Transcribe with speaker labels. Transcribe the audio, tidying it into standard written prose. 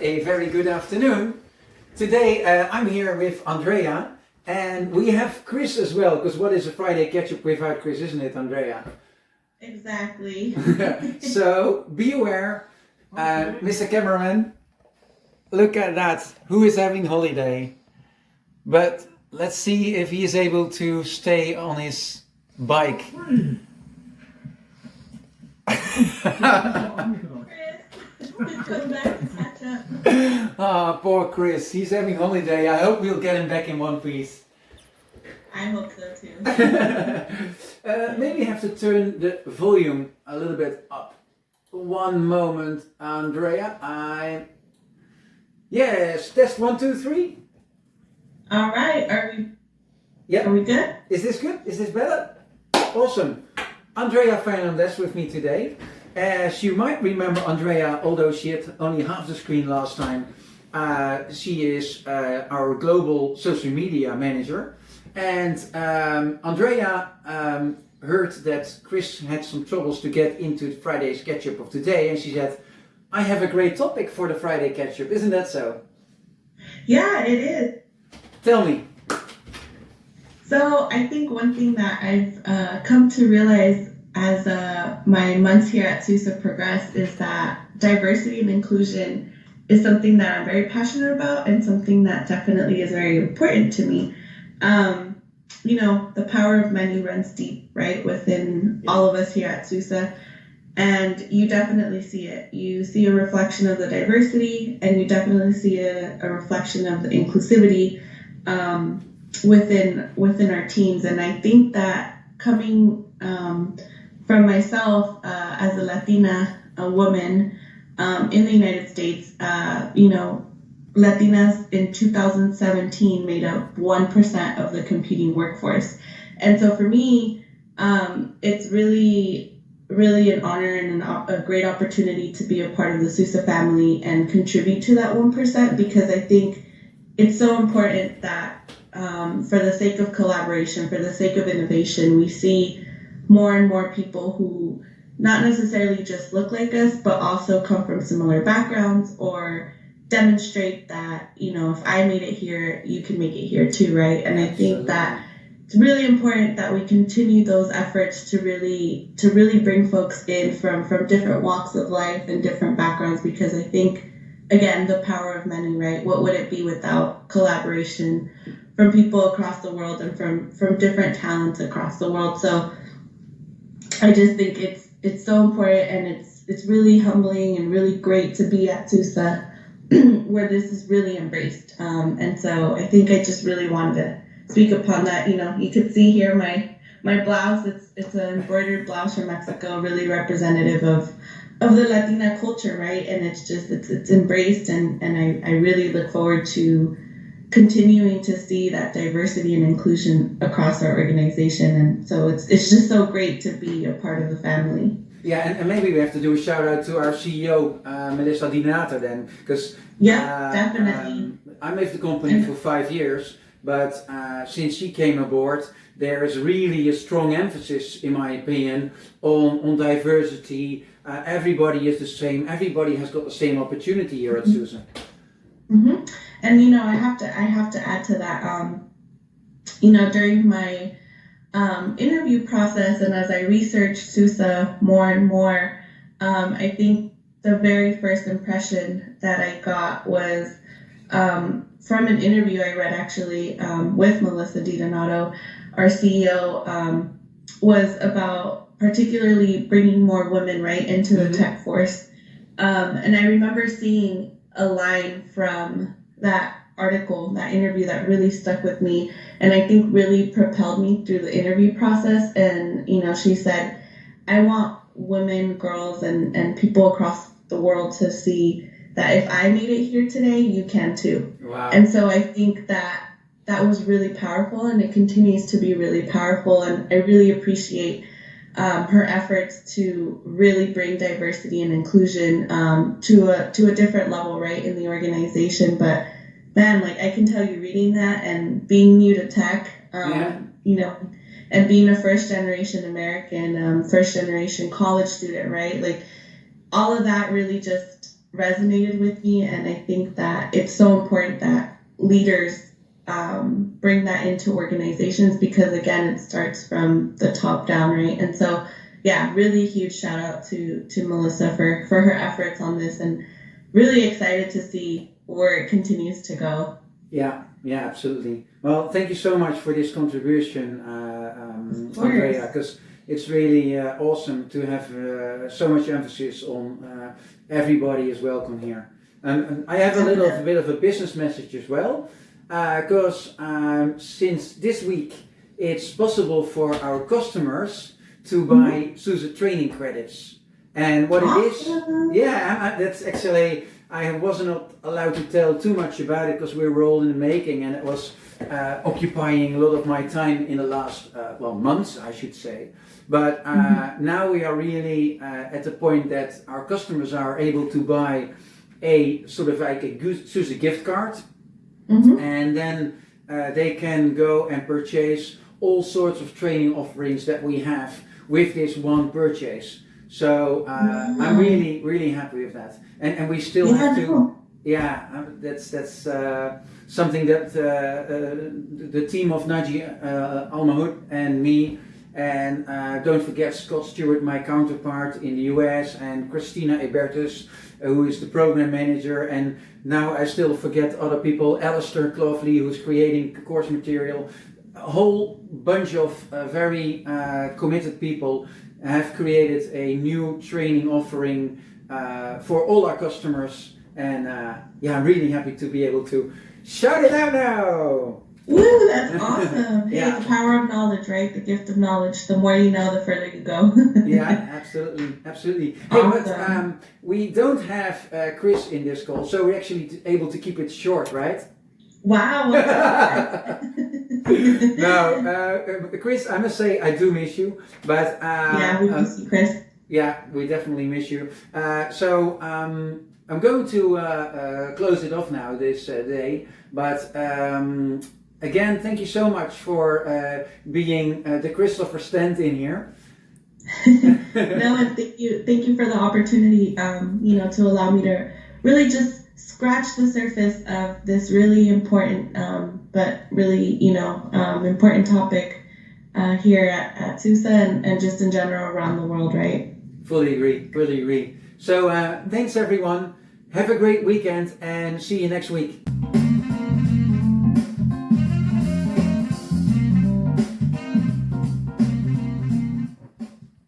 Speaker 1: a very good afternoon. Today I'm here with Andrea and we have Chris as well, because what is a Friday Ketchup without Chris, isn't it, Andrea?
Speaker 2: Exactly.
Speaker 1: So be aware, Mr. Cameraman, look at that, who is having holiday? But let's see if he is able to stay on his bike.
Speaker 2: Come back to catch up.
Speaker 1: Ah, poor Chris. He's having holiday. I hope we'll get him back in one piece.
Speaker 2: I hope so too.
Speaker 1: Maybe you have to turn the volume a little bit up. One moment, Andrea. Yes, test 1, 2, 3.
Speaker 2: All right. Are we?
Speaker 1: Yeah.
Speaker 2: Are we good?
Speaker 1: Is this good? Is this better? Awesome. Andrea Fernandez with me today. As you might remember, Andrea, although she had only half the screen last time, she is our global social media manager. And Andrea heard that Chris had some troubles to get into Friday's Ketchup of today, and she said, I have a great topic for the Friday Ketchup. Isn't that so?
Speaker 2: Yeah, it is.
Speaker 1: Tell me.
Speaker 2: So I think one thing that I've come to realize as my months here at SUSE progress is that diversity and inclusion is something that I'm very passionate about and something that definitely is very important to me. The power of many runs deep, right, within all of us here at SUSE. And you definitely see it. You see a reflection of the diversity, and you definitely see a reflection of the inclusivity within our teams. And I think that coming from myself as a Latina, a woman in the United States, Latinas in 2017 made up 1% of the competing workforce. And so for me, it's really, really an honor and a great opportunity to be a part of the SUSE family and contribute to that 1%, because I think it's so important that for the sake of collaboration, for the sake of innovation, we see more and more people who not necessarily just look like us, but also come from similar backgrounds or demonstrate that, if I made it here, you can make it here too, right? And I think that it's really important that we continue those efforts to really bring folks in from different walks of life and different backgrounds, because I think, again, the power of many, right? What would it be without collaboration from people across the world and from different talents across the world? So I just think it's so important, and it's really humbling and really great to be at SUSE where this is really embraced. And so I think I just really wanted to speak upon that. You could see here my blouse. It's an embroidered blouse from Mexico, really representative of the Latina culture, right? And it's embraced, and I really look forward to continuing to see that diversity and inclusion across our organization. And so it's just so great to be a part of the family.
Speaker 1: Yeah, and maybe we have to do a shout out to our CEO, Melissa Dinata, then, because
Speaker 2: definitely.
Speaker 1: I'm with the company for 5 years, but since she came aboard, there is really a strong emphasis, in my opinion, on diversity. Everybody is the same. Everybody has got the same opportunity here at SUSE.
Speaker 2: Mm-hmm. And I have to add to that. During my interview process, and as I researched SUSE more and more, I think the very first impression that I got was from an interview I read actually with Melissa DiDonato, our CEO, was about particularly bringing more women right into the tech force. And I remember seeing a line from that article, that interview, that really stuck with me, and I think really propelled me through the interview process. And she said, I want women, girls, and people across the world to see that if I made it here today, you can too.
Speaker 1: Wow.
Speaker 2: And so I think that was really powerful, and it continues to be really powerful, and I really appreciate her efforts to really bring diversity and inclusion to a different level, right, in the organization. But man, I can tell you, reading that and being new to tech, and being a first generation American, first generation college student, right, all of that really just resonated with me, and I think that it's so important that leaders bring that into organizations, because again, it starts from the top down, right? And so, yeah, really huge shout out to Melissa for her efforts on this, and really excited to see where it continues to go.
Speaker 1: Yeah, yeah, absolutely. Well, thank you so much for this contribution,
Speaker 2: Of course.
Speaker 1: Andrea, because it's really awesome to have so much emphasis on everybody is welcome here. And I have a little bit of a business message as well, because since this week it's possible for our customers to buy SUSE training credits. And what it is, yeah, that's actually, I was not allowed to tell too much about it because we were all in the making, and it was occupying a lot of my time in the last, months, I should say. But now we are really at the point that our customers are able to buy a sort of like a SUSE gift card, and then they can go and purchase all sorts of training offerings that we have with this one purchase. So I'm really, really happy with that. And we still have to, that's something that the team of Naji Almahud and me, and don't forget Scott Stewart, my counterpart in the US, and Christina Ebertus, who is the program manager, and now I still forget other people, Alistair Cloughley, who's creating course material. A whole bunch of very committed people have created a new training offering for all our customers, and I'm really happy to be able to shout it out now.
Speaker 2: Woo, that's awesome. Hey, the power of knowledge, right? The gift of knowledge. The more you know, the further you go.
Speaker 1: Yeah, absolutely, absolutely.
Speaker 2: Awesome.
Speaker 1: Hey, but we don't have Chris in this call, so we're actually able to keep it short, right?
Speaker 2: Wow.
Speaker 1: No, Chris, I must say I do miss you, but
Speaker 2: yeah, we miss you, Chris.
Speaker 1: Yeah, we definitely miss you. So I'm going to close it off now this day, but again, thank you so much for being the Christopher stand-in here.
Speaker 2: No, and thank you for the opportunity, to allow me to really just scratch the surface of this really important, but really, important topic here at SUSE and just in general around the world, right?
Speaker 1: Fully agree. So thanks everyone. Have a great weekend and see you next week.